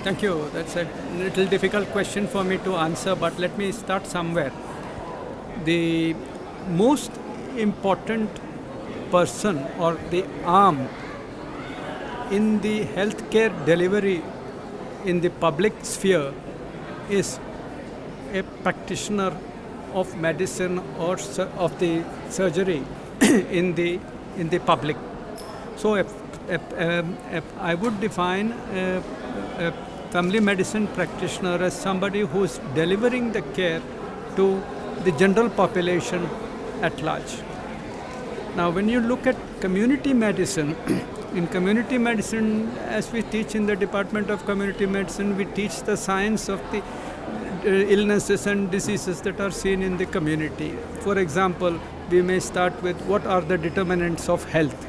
Thank you. That's a little difficult question for me to answer, but let me start somewhere. The most important person or the arm in the healthcare delivery in the public sphere is a practitioner of medicine or of the surgery in the public. So if I would define a family medicine practitioner as somebody who is delivering the care to the general population at large. Now, when you look at community medicine, in community medicine, as we teach in the Department of Community Medicine, we teach the science of the illnesses and diseases that are seen in the community. For example, we may start with what are the determinants of health,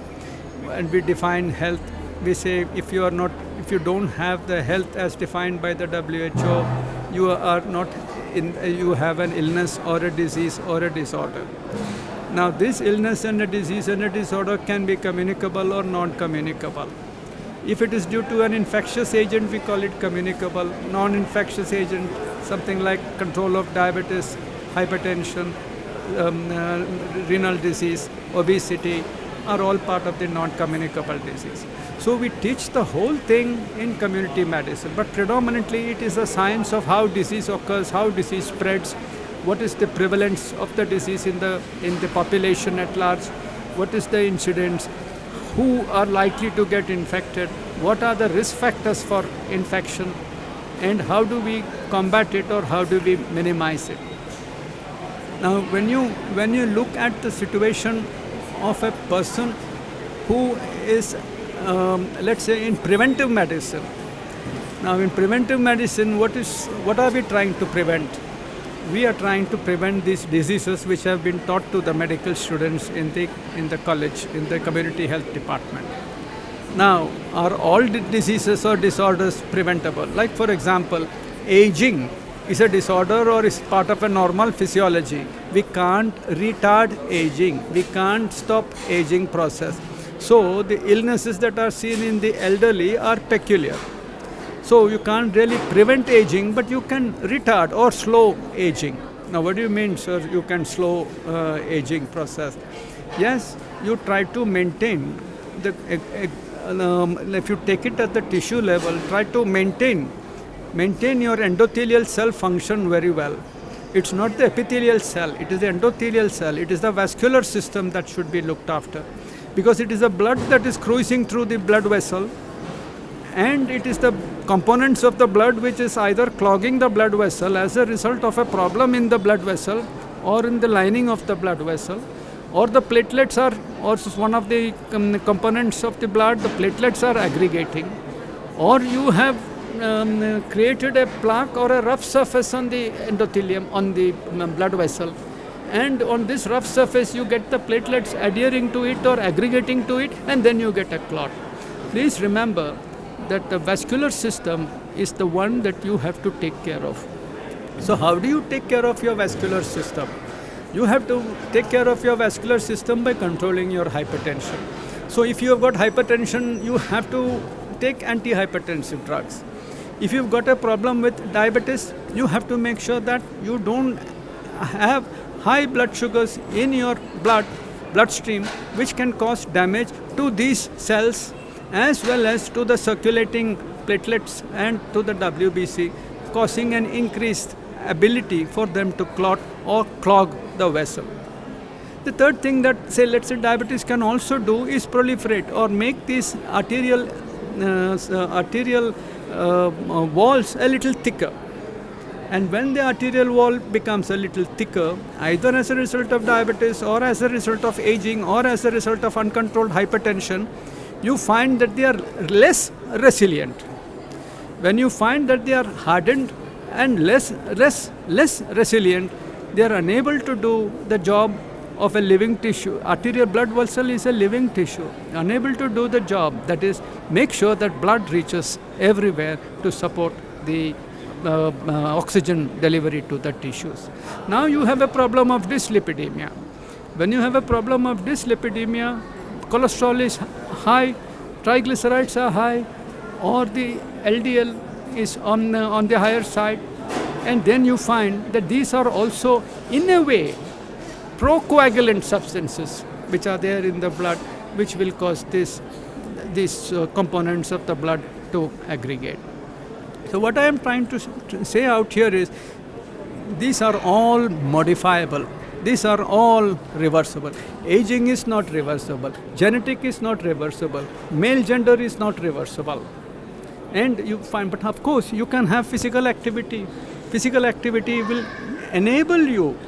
and we define health. We say if you don't have the health as defined by the WHO, you have an illness or a disease or a disorder. Now, this illness and a disease and a disorder can be communicable or non-communicable. If it is due to an infectious agent, we call it communicable. Non-infectious agent, something like control of diabetes, hypertension, renal disease, obesity, are all part of the non-communicable disease. So we teach the whole thing in community medicine, but predominantly it is a science of how disease occurs, how disease spreads, what is the prevalence of the disease in the population at large, what is the incidence, who are likely to get infected, what are the risk factors for infection, and how do we combat it or how do we minimize it. Now, when you look at the situation of a person who is, let's say, in preventive medicine. Now, in preventive medicine, what are we trying to prevent? We are trying to prevent these diseases which have been taught to the medical students in the college, in the community health department. Now, are all diseases or disorders preventable? Like, for example, aging is a disorder or is part of a normal physiology. We can't retard aging. We can't stop aging process. So the illnesses that are seen in the elderly are peculiar. So you can't really prevent aging, but you can retard or slow aging. Now, what do you mean, sir? You can slow aging process? Yes, you try to maintain if you take it at the tissue level, try to maintain your endothelial cell function very well. It's not the epithelial cell, it is the endothelial cell, it is the vascular system that should be looked after. Because it is the blood that is cruising through the blood vessel, and it is the components of the blood which is either clogging the blood vessel as a result of a problem in the blood vessel or in the lining of the blood vessel, or the platelets are also one of the components of the blood, the platelets are aggregating, or you have created a plaque or a rough surface on the endothelium, on the blood vessel, and on this rough surface you get the platelets adhering to it or aggregating to it, and then you get a clot. Please remember that the vascular system is the one that you have to take care of. So how do you take care of your vascular system? You have to take care of your vascular system by controlling your hypertension. So if you have got hypertension, you have to take antihypertensive drugs. If you've got a problem with diabetes, you have to make sure that you don't have high blood sugars in your bloodstream, which can cause damage to these cells as well as to the circulating platelets and to the WBC, causing an increased ability for them to clot or clog the vessel. The third thing that, let's say diabetes can also do is proliferate or make these arterial walls a little thicker. And when the arterial wall becomes a little thicker, either as a result of diabetes or as a result of aging or as a result of uncontrolled hypertension, you find that they are less resilient. When you find that they are hardened and less resilient, they are unable to do the job of a living tissue. Arterial blood vessel is a living tissue, unable to do the job, that is, make sure that blood reaches everywhere to support the oxygen delivery to the tissues. Now you have a problem of dyslipidemia. When you have a problem of dyslipidemia, cholesterol is high, triglycerides are high, or the LDL is on the higher side, and then you find that these are also, in a way, procoagulant substances which are there in the blood, which will cause these components of the blood to aggregate. So what I am trying to say out here is, these are all modifiable. These are all reversible. Aging is not reversible. Genetic is not reversible. Male gender is not reversible. And you find, but of course, you can have physical activity. Physical activity will enable you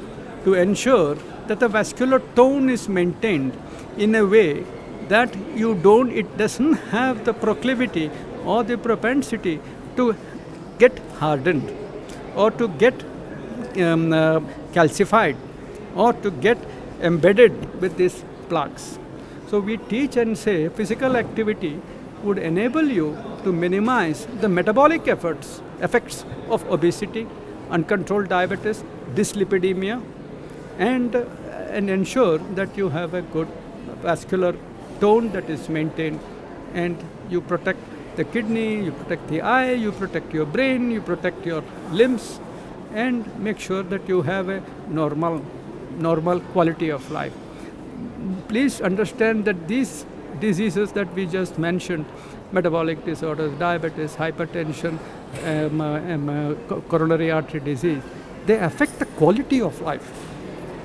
to ensure that the vascular tone is maintained in a way that it doesn't have the proclivity or the propensity to get hardened or to get calcified or to get embedded with these plaques. So we teach and say physical activity would enable you to minimize the metabolic effects of obesity, uncontrolled diabetes, dyslipidemia, and ensure that you have a good vascular tone that is maintained, and you protect the kidney, you protect the eye, you protect your brain, you protect your limbs, and make sure that you have a normal quality of life. Please understand that these diseases that we just mentioned, metabolic disorders, diabetes, hypertension, coronary artery disease, they affect the quality of life.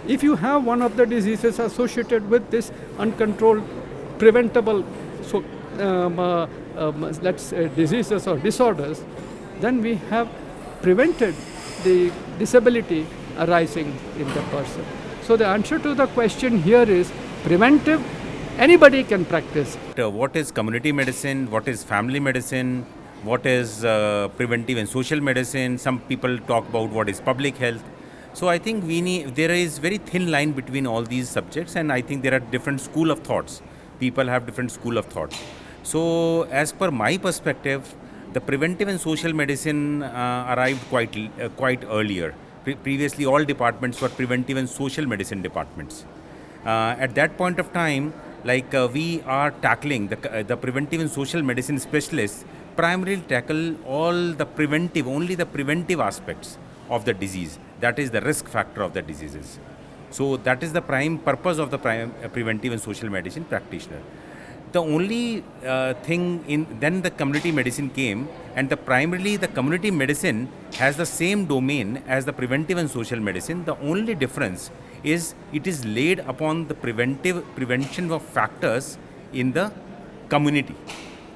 If you have one of the diseases associated with this uncontrolled, preventable diseases or disorders, then we have prevented the disability arising in the person. So the answer to the question here is preventive. Anybody can practice. What is community medicine? What is family medicine? What is preventive and social medicine? Some people talk about what is public health. So I think there is very thin line between all these subjects, and I think there are different school of thoughts. People have different school of thoughts. So as per my perspective, the preventive and social medicine arrived quite earlier. Previously, all departments were preventive and social medicine departments. At that point of time, we are tackling the preventive and social medicine specialists primarily tackle only the preventive aspects of the disease. That is the risk factor of the diseases. So that is the prime purpose of the preventive and social medicine practitioner. The only then the community medicine came, and primarily the community medicine has the same domain as the preventive and social medicine. The only difference is it is laid upon the prevention of factors in the community.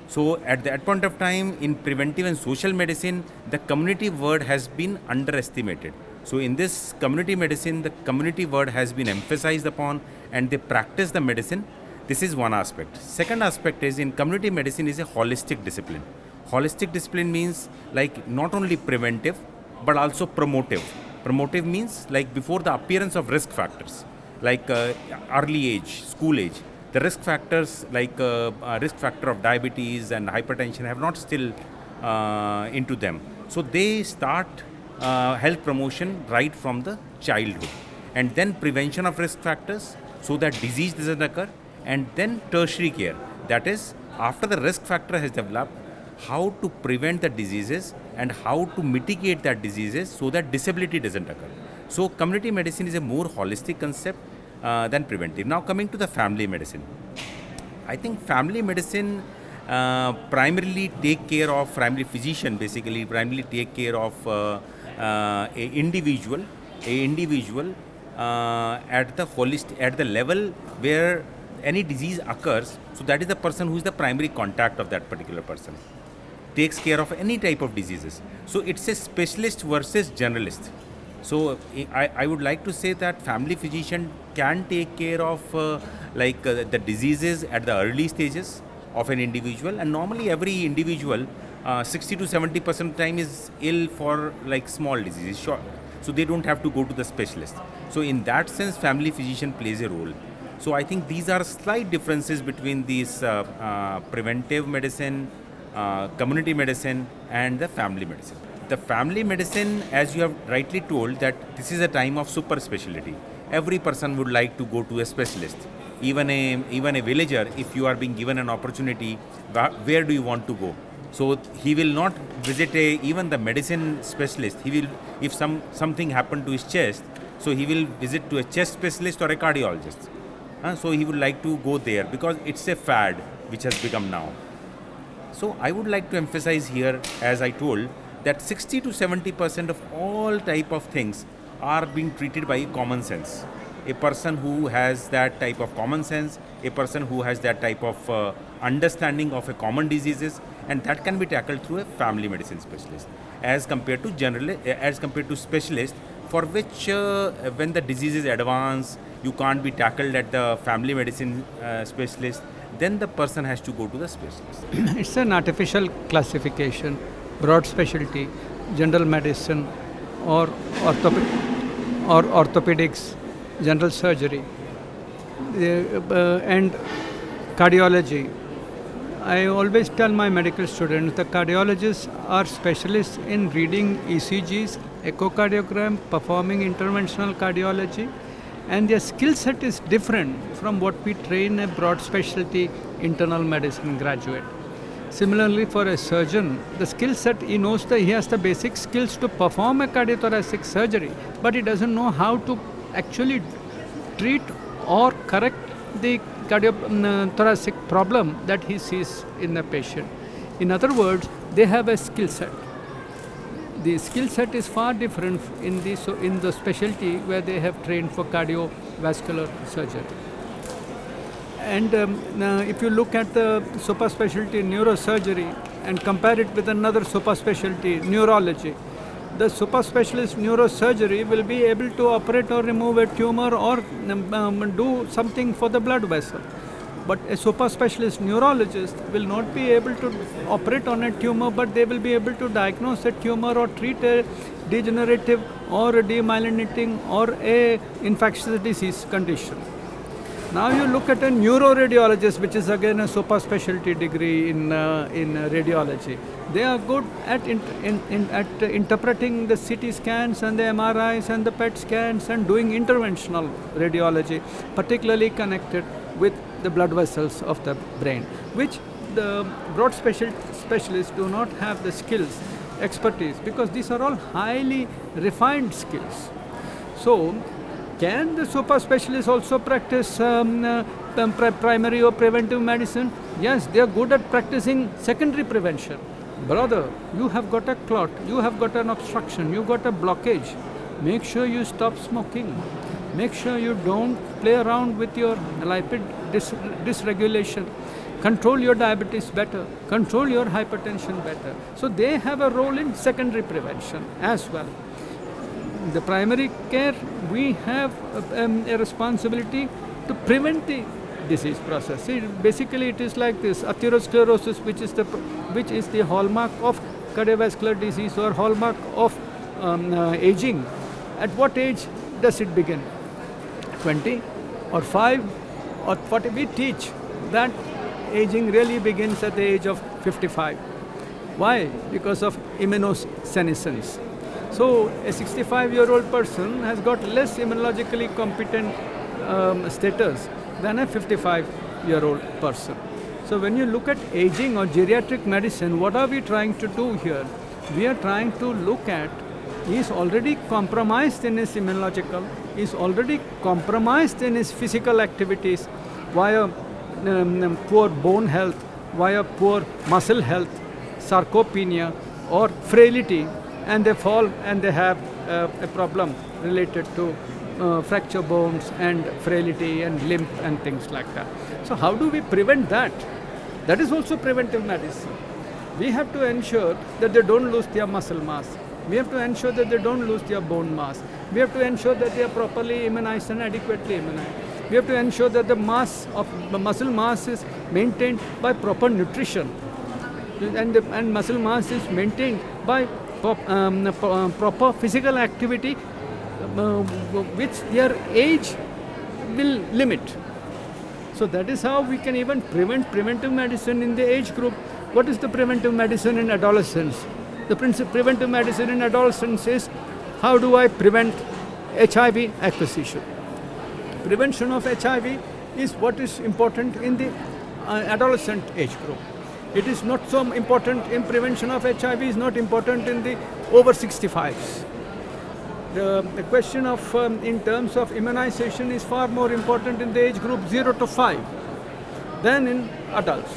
So at that point of time, in preventive and social medicine, the community word has been underestimated. So in this community medicine, the community word has been emphasized upon, and they practice the medicine. This is one aspect. Second aspect is, in community medicine is a holistic discipline. Holistic discipline means not only preventive but also promotive. Promotive means before the appearance of risk factors, early age, school age. The risk factors risk factor of diabetes and hypertension have not still into them. So they start health promotion right from the childhood, and then prevention of risk factors so that disease doesn't occur, and then tertiary care. That is, after the risk factor has developed, how to prevent the diseases and how to mitigate that diseases so that disability doesn't occur. So community medicine is a more holistic concept than preventive. Now coming to the family medicine. I think family medicine primarily take care of, primarily take care of a individual at the level where any disease occurs. So that is the person who is the primary contact of that particular person. Takes care of any type of diseases. So it's a specialist versus generalist. So I would like to say that family physician can take care of the diseases at the early stages of an individual, and normally every individual 60 to 70% of the time is ill for small diseases, sure. So they don't have to go to the specialist. So in that sense, family physician plays a role. So I think these are slight differences between these preventive medicine, community medicine, and the family medicine. The family medicine, as you have rightly told, that this is a time of super specialty. every person would like to go to a specialist. Even a villager, if you are being given an opportunity, where do you want to go? So he will not visit even the medicine specialist. He will, if something happened to his chest, so he will visit to a chest specialist or a cardiologist. So he would like to go there because it's a fad which has become now. So I would like to emphasize here, as I told, that 60 to 70% of all type of things are being treated by common sense. A person who has that type of common sense, a person who has that type of understanding of a common diseases, and that can be tackled through a family medicine specialist, as compared to specialist, for which when the disease is advanced, you can't be tackled at the family medicine specialist, then the person has to go to the specialist. It's an artificial classification, broad specialty, general medicine, or orthopedics, general surgery, and cardiology. I always tell my medical students the cardiologists are specialists in reading ECGs, echocardiogram, performing interventional cardiology, and their skill set is different from what we train a broad specialty internal medicine graduate. Similarly, for a surgeon, the skill set, he knows that he has the basic skills to perform a cardiothoracic surgery, but he doesn't know how to actually treat or correct the cardiothoracic problem that he sees in the patient. In other words, they have a skill set. The skill set is far different in the specialty where they have trained for cardiovascular surgery. And if you look at the super specialty neurosurgery and compare it with another super specialty neurology, the super specialist neurosurgery will be able to operate or remove a tumor or do something for the blood vessel. But a super specialist neurologist will not be able to operate on a tumor, but they will be able to diagnose a tumor or treat a degenerative or a demyelinating or a infectious disease condition. Now you look at a neuroradiologist, which is again a super specialty degree in radiology. They are good at interpreting the CT scans and the MRIs and the PET scans and doing interventional radiology, particularly connected with the blood vessels of the brain, which the broad specialists do not have the skills, expertise, because these are all highly refined skills. So, can the super specialists also practice primary or preventive medicine? Yes, they are good at practicing secondary prevention. Brother, you have got a clot, you have got an obstruction, you got a blockage. Make sure you stop smoking. Make sure you don't play around with your lipid dysregulation. Control your diabetes better. Control your hypertension better. So they have a role in secondary prevention as well. The primary care, we have a responsibility to prevent the disease process. See, basically it is like this: atherosclerosis, which is the hallmark of cardiovascular disease or hallmark of aging. At what age does it begin? 20 or 5 or 40? We teach that aging really begins at the age of 55. Why? Because of immunosenescence. So a 65-year-old person has got less immunologically competent status than a 55-year-old person. So when you look at aging or geriatric medicine, what are we trying to do here? We are trying to look at, he is already compromised in his immunological, he is already compromised in his physical activities via poor bone health, via poor muscle health, sarcopenia or frailty, and they fall and they have a problem related to fracture bones and frailty and limp and things like that. So how do we prevent that? That is also preventive medicine. We have to ensure that they don't lose their muscle mass. We have to ensure that they don't lose their bone mass. We have to ensure that they are properly immunized and adequately immunized. We have to ensure that the muscle mass is maintained by proper nutrition, and muscle mass is maintained by proper physical activity, which their age will limit. So that is how we can even prevent preventive medicine in the age group. What is the preventive medicine in adolescence? The preventive medicine in adolescence is, how do I prevent HIV acquisition? Prevention of HIV is what is important in the adolescent age group. It is not so important in prevention of HIV, is not important in the over 65s. The question of, in terms of immunization is far more important in the age group 0 to 5 than in adults.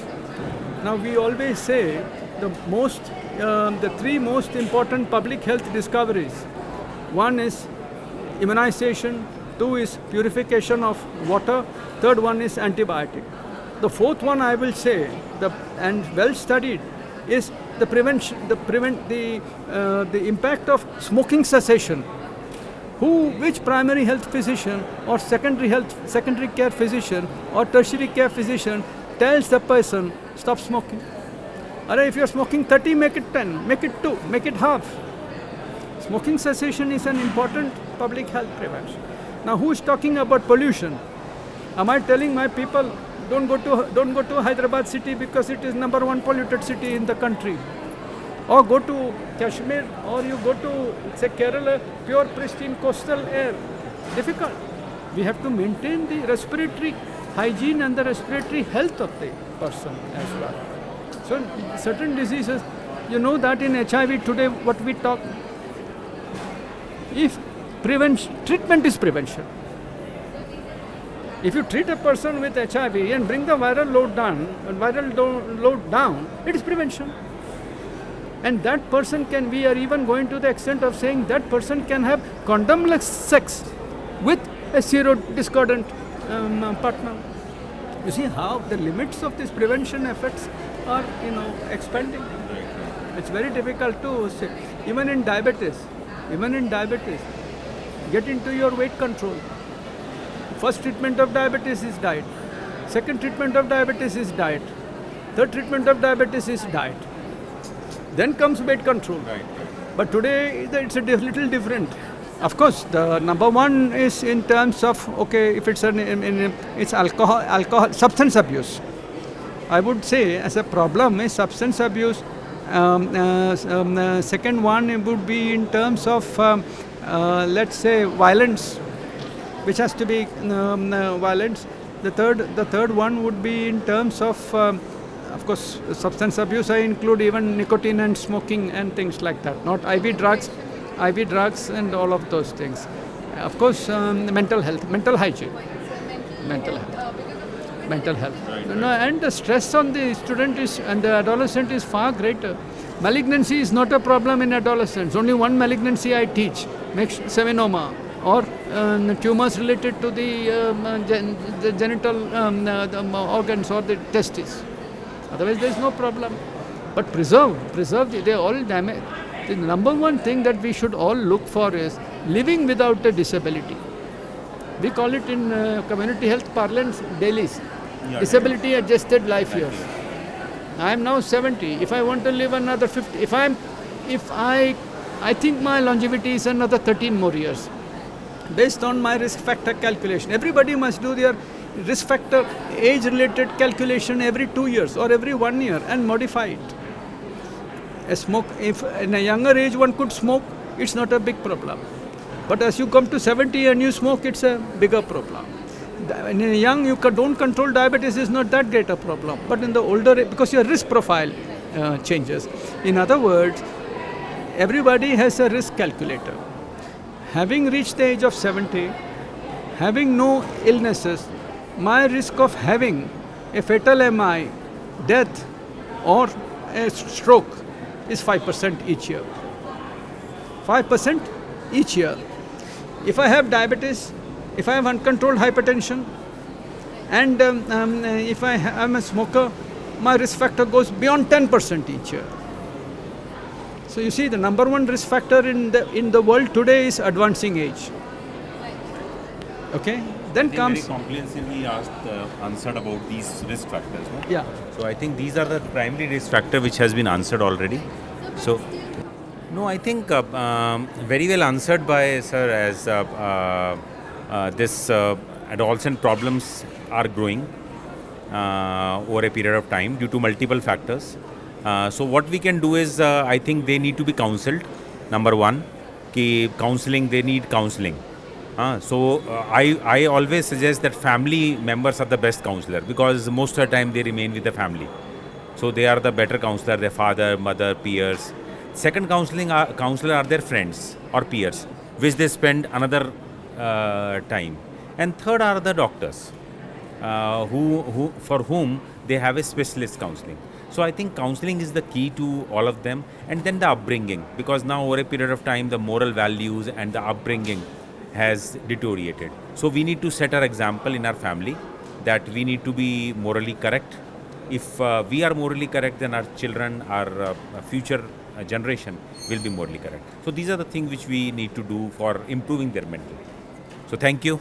Now we always say the three most important public health discoveries. One is immunization, two is purification of water, third one is antibiotic. The fourth one I will say, and well studied, is the prevention, the impact of smoking cessation. Which primary health physician or secondary care physician or tertiary care physician tells the person stop smoking? If you're smoking 30, make it 10, make it 2, make it half. Smoking cessation is an important public health prevention. Now, who is talking about pollution? Am I telling my people don't go to Hyderabad city because it is number one polluted city in the country? Or go to Kashmir, or you go to, say, Kerala, pure pristine coastal air. Difficult. We have to maintain the respiratory hygiene and the respiratory health of the person as well. So certain diseases, you know that in HIV today what we talk, if treatment is prevention. If you treat a person with HIV and bring the viral load down, it is prevention. And that person we are even going to the extent of saying that person can have condomless sex with a serodiscordant partner. You see how the limits of these prevention efforts are, expanding. It's very difficult to say. Even in diabetes, get into your weight control. First treatment of diabetes is diet. Second treatment of diabetes is diet. Third treatment of diabetes is diet. Then comes weight control. Right. But today it's a little different. Of course, the number one is in terms of, if it's alcohol, substance abuse. I would say as a problem is substance abuse. Second one would be in terms of, let's say, violence, which has to be violence. The third one would be in terms of course, substance abuse. I include even nicotine and smoking and things like that. Not IV drugs and all of those things. Of course, mental health, mental hygiene, mental health. And the stress on the student and the adolescent is far greater. Malignancy is not a problem in adolescents. Only one malignancy I teach, seminoma, or tumors related to the genital organs or the testes. Otherwise, there is no problem. But preserve, they all damage. The number one thing that we should all look for is living without a disability. We call it in community health parlance DALYs, disability adjusted life years. I am now 70. If I want to live another 50, I think my longevity is another 13 more years. Based on my risk factor calculation, everybody must do their risk factor age-related calculation every 2 years or every 1 year and modify it. If in a younger age one could smoke, it's not a big problem. But as you come to 70 and you smoke, it's a bigger problem. In a young, you don't control diabetes, is not that great a problem. But in the older, because your risk profile changes. In other words, everybody has a risk calculator. Having reached the age of 70, having no illnesses, my risk of having a fatal MI, death, or a stroke is 5% each year. 5% each year. If I have diabetes, if I have uncontrolled hypertension, and if I am a smoker, my risk factor goes beyond 10% each year. So you see, the number one risk factor in the world today is advancing age. Okay? Then comes very comprehensively answered about these risk factors. No? Yeah. So I think these are the primary risk factor which has been answered already. So, no, I think very well answered by sir, as this adolescent problems are growing over a period of time due to multiple factors. So what we can do is, I think they need to be counseled. Number one, they need counseling. I always suggest that family members are the best counselor, because most of the time they remain with the family. So they are the better counselor, their father, mother, peers. Second counselor are their friends or peers, which they spend another time. And third are the doctors, who for whom they have a specialist counseling. So I think counseling is the key to all of them, and then the upbringing, because now over a period of time the moral values and the upbringing has deteriorated. So we need to set our example in our family that we need to be morally correct. If we are morally correct, then our children, our future generation will be morally correct. So these are the things which we need to do for improving their mental. So thank you.